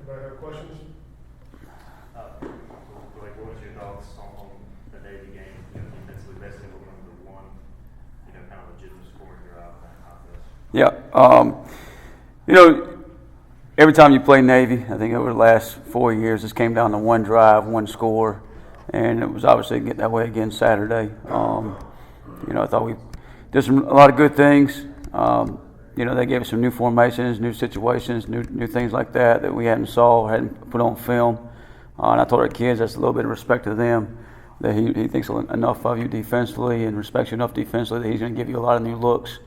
Anybody have questions? What was your thoughts on the Navy game? Defensively, basically, we're going to one, kind of legitimate scoring drive in that contest. Yeah. Every time you play Navy, I think over the last 4 years, this came down to one drive, one score, and it was obviously getting that way again Saturday. I thought we did a lot of good things. They gave us some new formations, new situations, new things like that we hadn't put on film. And I told our kids that's a little bit of respect to them, that he thinks enough of you defensively and respects you enough defensively that he's going to give you a lot of new looks.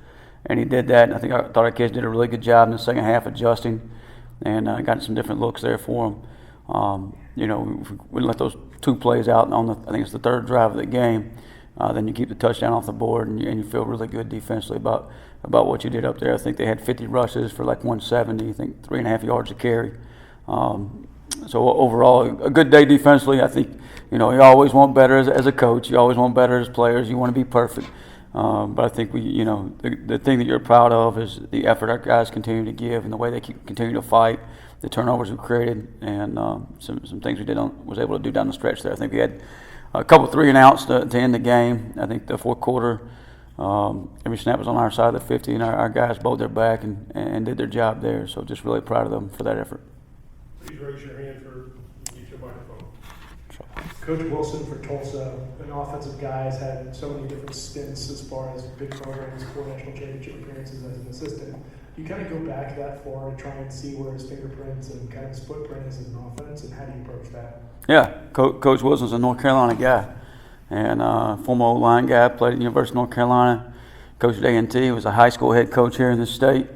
And he did that, and I thought our kids did a really good job in the second half adjusting and got some different looks there for them. We let those two plays out on I think it's the third drive of the game. Then you keep the touchdown off the board, and you feel really good defensively about what you did up there. I think they had 50 rushes for like 170, I think 3.5 yards a carry. So overall, a good day defensively. I think, you always want better as a coach. You always want better as players. You want to be perfect. But I think the thing that you're proud of is the effort our guys continue to give and the way they continue to fight, the turnovers we created, and some things we was able to do down the stretch there. I think we had a couple 3-and-outs to end the game. I think the fourth quarter, every snap was on our side of the 50, and our guys bowled their back and did their job there. So just really proud of them for that effort. Please raise your hand for each your microphone. Coach Wilson for Tulsa, an offensive guy, has had so many different stints as far as big programs, 4 national championship appearances as an assistant. You kind of go back that far to try and see where his fingerprints and kind of his footprint is as an offense, and how do you approach that? Yeah, Coach Wilson's a North Carolina guy, and former O-line guy, played at the University of North Carolina, coached at A&T, was a high school head coach here in the state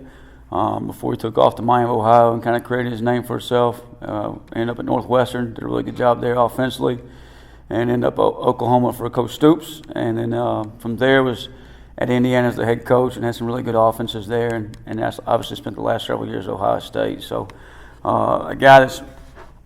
before he took off to Miami, Ohio, and kind of created his name for himself. Ended up at Northwestern, did a really good job there offensively, and ended up at Oklahoma for Coach Stoops, and then from there was at Indiana as the head coach and had some really good offenses there, and that's obviously spent the last several years at Ohio State. So a guy that's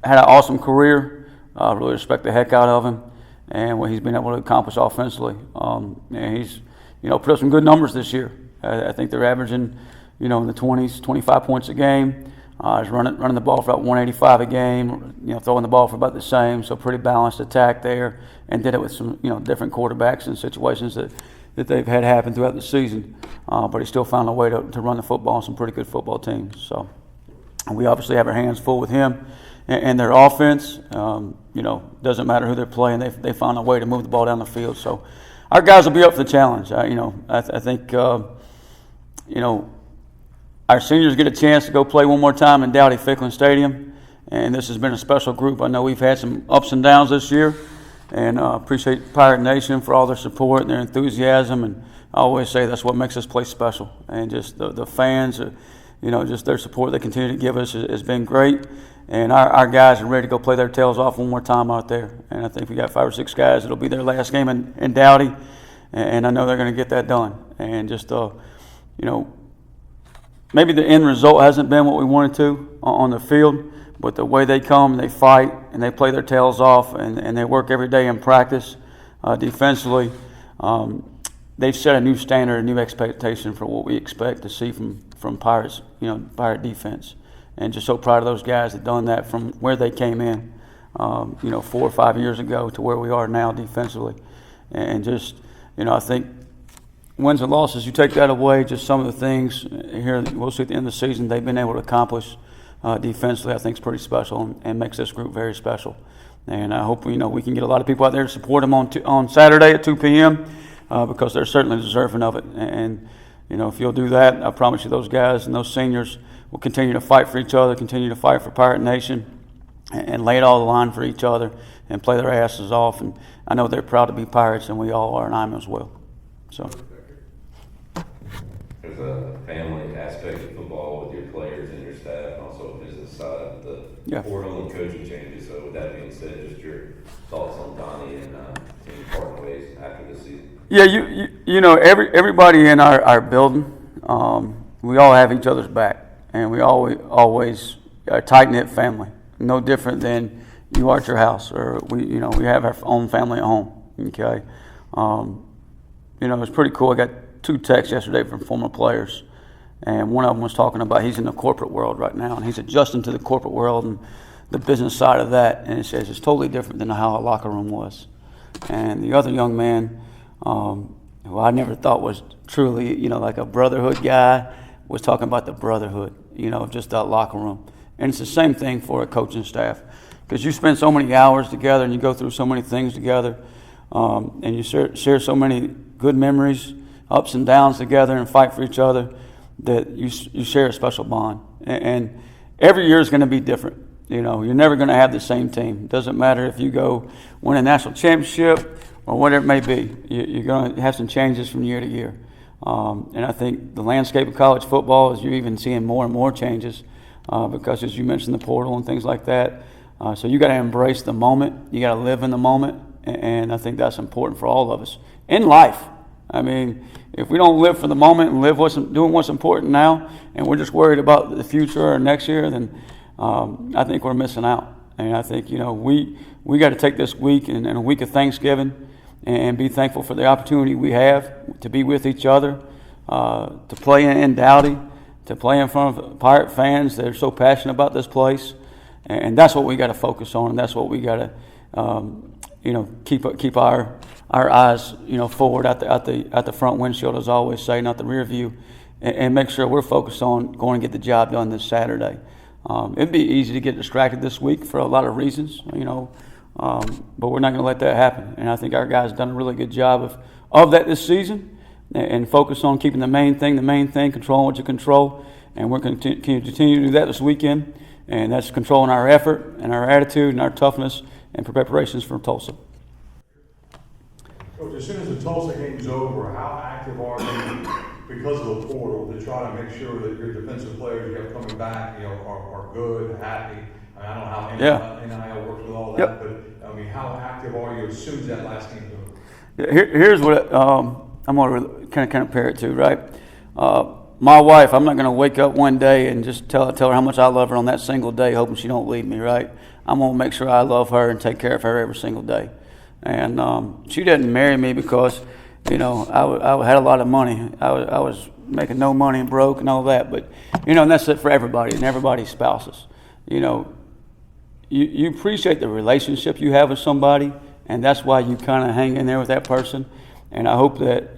had an awesome career. Really respect the heck out of him and what he's been able to accomplish offensively. And he's, put up some good numbers this year. I think they're averaging, in the 20s, 25 points a game. He's running the ball for about 185 a game, throwing the ball for about the same. So pretty balanced attack there, and did it with some, different quarterbacks and situations that they've had happen throughout the season. But he still found a way to run the football on some pretty good football teams. So we obviously have our hands full with him. And their offense, doesn't matter who they're playing, they found a way to move the ball down the field. So our guys will be up for the challenge. I think, our seniors get a chance to go play one more time in Dowdy-Ficklin Stadium, and this has been a special group. I know we've had some ups and downs this year, and appreciate Pirate Nation for all their support and their enthusiasm. And I always say that's what makes this place special. And just the fans, just their support they continue to give us has been great. And our guys are ready to go play their tails off one more time out there. And I think we got 5 or 6 guys that'll be their last game in Dowdy. And I know they're going to get that done. And just, maybe the end result hasn't been what we wanted to on the field, but the way they come, they fight, and they play their tails off, and they work every day in practice defensively. They've set a new standard, a new expectation for what we expect to see from Pirates, Pirate defense. And just so proud of those guys that done that from where they came in, 4 or 5 years ago to where we are now defensively. And just, I think wins and losses, you take that away, just some of the things here we'll see at the end of the season they've been able to accomplish defensively, I think is pretty special and makes this group very special. And I hope, we can get a lot of people out there to support them on Saturday at 2 p.m. Because they're certainly deserving of it. And, if you'll do that, I promise you those guys and those seniors will continue to fight for each other, continue to fight for Pirate Nation, and lay it all on the line for each other and play their asses off. And I know they're proud to be Pirates, and we all are, and I'm as well. So. There's a family aspect of football with your players and your staff, and also a business side of the portal and coaching changes. So with that being said, just your thoughts on Donnie and team parting ways after this season. Yeah, everybody in our building, we all have each other's back, and we always are a tight-knit family. No different than you are at your house, or we have our own family at home. Okay, it was pretty cool. I got 2 texts yesterday from former players, And one of them was talking about he's in the corporate world right now, and he's adjusting to the corporate world and the business side of that. And he says it's totally different than how a locker room was. And the other young man, who I never thought was truly, like a brotherhood guy, was talking about the brotherhood, of just that locker room. And it's the same thing for a coaching staff, because you spend so many hours together and you go through so many things together, and you share so many good memories, ups and downs together, and fight for each other, that you share a special bond. And every year is going to be different. You're never going to have the same team. It doesn't matter if you go win a national championship or whatever it may be. You're going to have some changes from year to year. And I think the landscape of college football is you're even seeing more and more changes because, as you mentioned, the portal and things like that. So you got to embrace the moment. You got to live in the moment. And I think that's important for all of us in life. I mean, if we don't live for the moment and live doing what's important now, and we're just worried about the future or next year, then I think we're missing out. And I think, we got to take this week and a week of Thanksgiving and be thankful for the opportunity we have to be with each other, to play in Dowdy, to play in front of Pirate fans that are so passionate about this place. And that's what we got to focus on, and that's what we got to, keep our eyes, forward at the front windshield, as I always say, not the rear view, and make sure we're focused on going to get the job done this Saturday. It'd be easy to get distracted this week for a lot of reasons, but we're not going to let that happen. And I think our guys done a really good job of that this season, and focus on keeping the main thing, controlling what you control, and we're going to continue to do that this weekend. And that's controlling our effort and our attitude and our toughness and preparations for Tulsa. Coach, as soon as the Tulsa game's over, how active are you because of the portal to try to make sure that your defensive players you have coming back, are good, happy? I don't know how NIL works with all that, but I mean, how active are you as soon as that last game's over? Here's what I'm going to kind of compare it to, right? My wife, I'm not going to wake up one day and just tell her how much I love her on that single day, hoping she don't leave me, right? I'm going to make sure I love her and take care of her every single day. And she didn't marry me because, I had a lot of money. I was making no money and broke and all that. But, and that's it for everybody and everybody's spouses. You appreciate the relationship you have with somebody, and that's why you kind of hang in there with that person. And I hope that,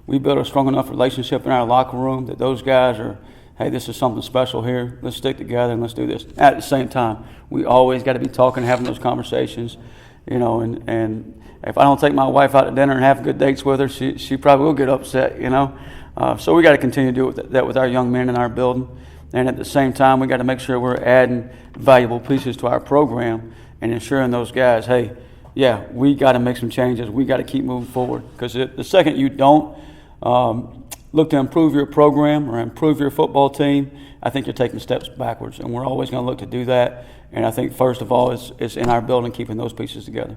we build a strong enough relationship in our locker room that those guys are, hey, this is something special here. Let's stick together and let's do this. At the same time, we always got to be talking, having those conversations, and if I don't take my wife out to dinner and have good dates with her, she probably will get upset, So we got to continue to do that with our young men in our building. And at the same time, we got to make sure we're adding valuable pieces to our program and ensuring those guys, hey, yeah, we got to make some changes. We got to keep moving forward, because the second you don't look to improve your program or improve your football team, I think you're taking steps backwards, and we're always going to look to do that. And I think first of all, it's in our building keeping those pieces together.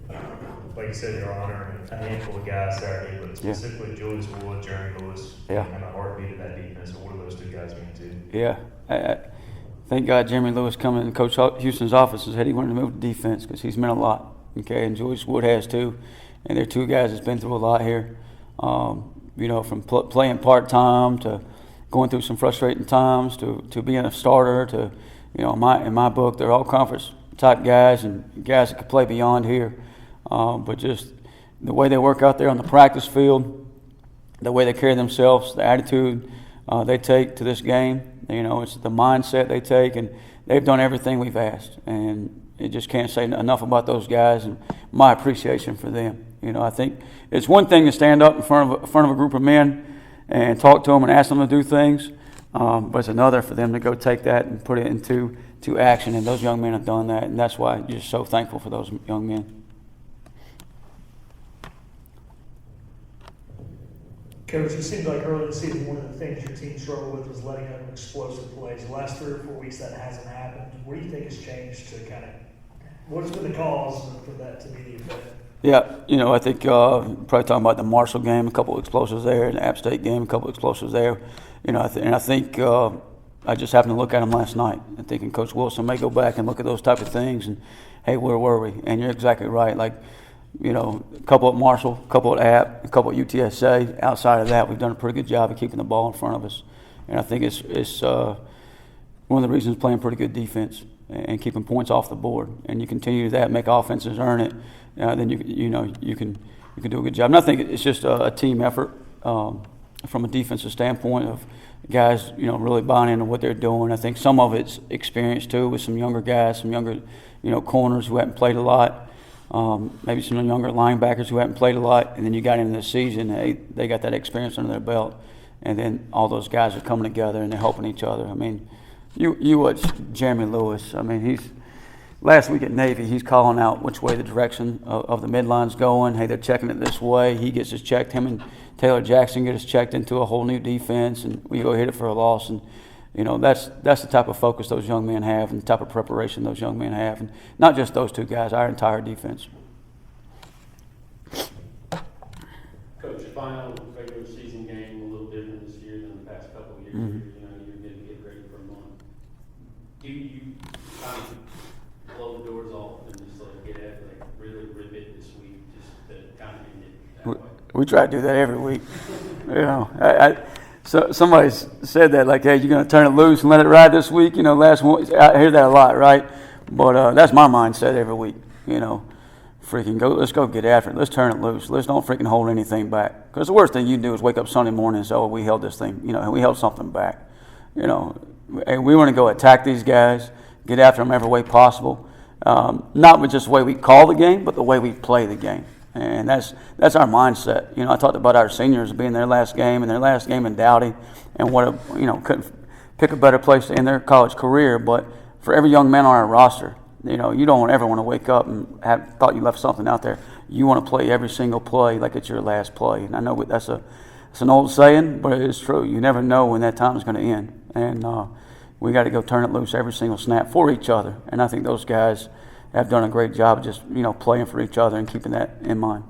Like you said, Your Honor, a handful of guys Saturday, but specifically Julius Wood, Jeremy Lewis, and the heartbeat of that defense. What do those two guys mean to you? Yeah. Thank God Jeremy Lewis coming in Coach Houston's office and said he wanted to move to defense, because he's meant a lot. Okay, and Julius Wood has too. And they're two guys that's been through a lot here. From playing part-time to going through some frustrating times to being a starter to, in my book, they're all conference type guys and guys that could play beyond here. But just the way they work out there on the practice field, the way they carry themselves, the attitude they take to this game, it's the mindset they take, and they've done everything we've asked. And you just can't say enough about those guys and my appreciation for them. I think it's one thing to stand up in front of a group of men and talk to them and ask them to do things, but it's another for them to go take that and put it into action. And those young men have done that, and that's why you're just so thankful for those young men. Coach, it seemed like early in the season, one of the things your team struggled with was letting up explosive plays. The last 3 or 4 weeks that hasn't happened. What do you think has changed to kind of, what's been the cause for that to be the effect? Yeah, I think probably talking about the Marshall game, a couple of explosives there, and the App State game, a couple of explosives there. I think I just happened to look at them last night. I'm thinking Coach Wilson may go back and look at those type of things and, hey, where were we? And you're exactly right. Like, you know, a couple at Marshall, a couple at App, a couple at UTSA. Outside of that, we've done a pretty good job of keeping the ball in front of us. And I think it's one of the reasons playing pretty good defense and keeping points off the board. And you continue that, make offenses earn it, then you can do a good job. And I think it's just a team effort from a defensive standpoint of guys, you know, really buying into what they're doing. I think some of it's experience too, with some younger guys, some younger, you know, corners who haven't played a lot. Maybe some younger linebackers who haven't played a lot, and then you got into the season, they got that experience under their belt, and then all those guys are coming together and they're helping each other. I mean, you watch Jeremy Lewis. I mean, last week at Navy, he's calling out which way the direction of the midline's going. Hey, they're checking it this way. He gets us checked. Him and Taylor Jackson get us checked into a whole new defense, and we go hit it for a loss. And you know, that's the type of focus those young men have, and the type of preparation those young men have, and not just those two guys, our entire defense. Coach, final regular season game a little different this year than the past couple of years. Mm-hmm. You know, you're going to get ready for a month. Do you kind of blow the doors off and just like get at like really rip it this week, just to kind of end it that way? We try to do that every week. You know, so somebody said that, like, hey, you're going to turn it loose and let it ride this week. You know, last one, I hear that a lot, right? But that's my mindset every week. You know, let's go get after it. Let's turn it loose. Let's don't freaking hold anything back. Because the worst thing you do is wake up Sunday morning and say, oh, we held this thing. You know, we held something back. You know, and we want to go attack these guys, get after them every way possible. Not with just the way we call the game, but the way we play the game. And that's our mindset. You know, I talked about our seniors being their last game in Dowdy, and couldn't pick a better place to end their college career. But for every young man on our roster, you know, you don't ever want to wake up and have thought you left something out there. You want to play every single play like it's your last play. And I know it's an old saying, but it is true. You never know when that time is going to end. And we got to go turn it loose every single snap for each other. And I think those guys have done a great job of just, you know, playing for each other and keeping that in mind.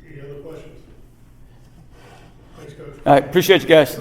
Any other questions? Thanks, Coach. All right, appreciate you guys.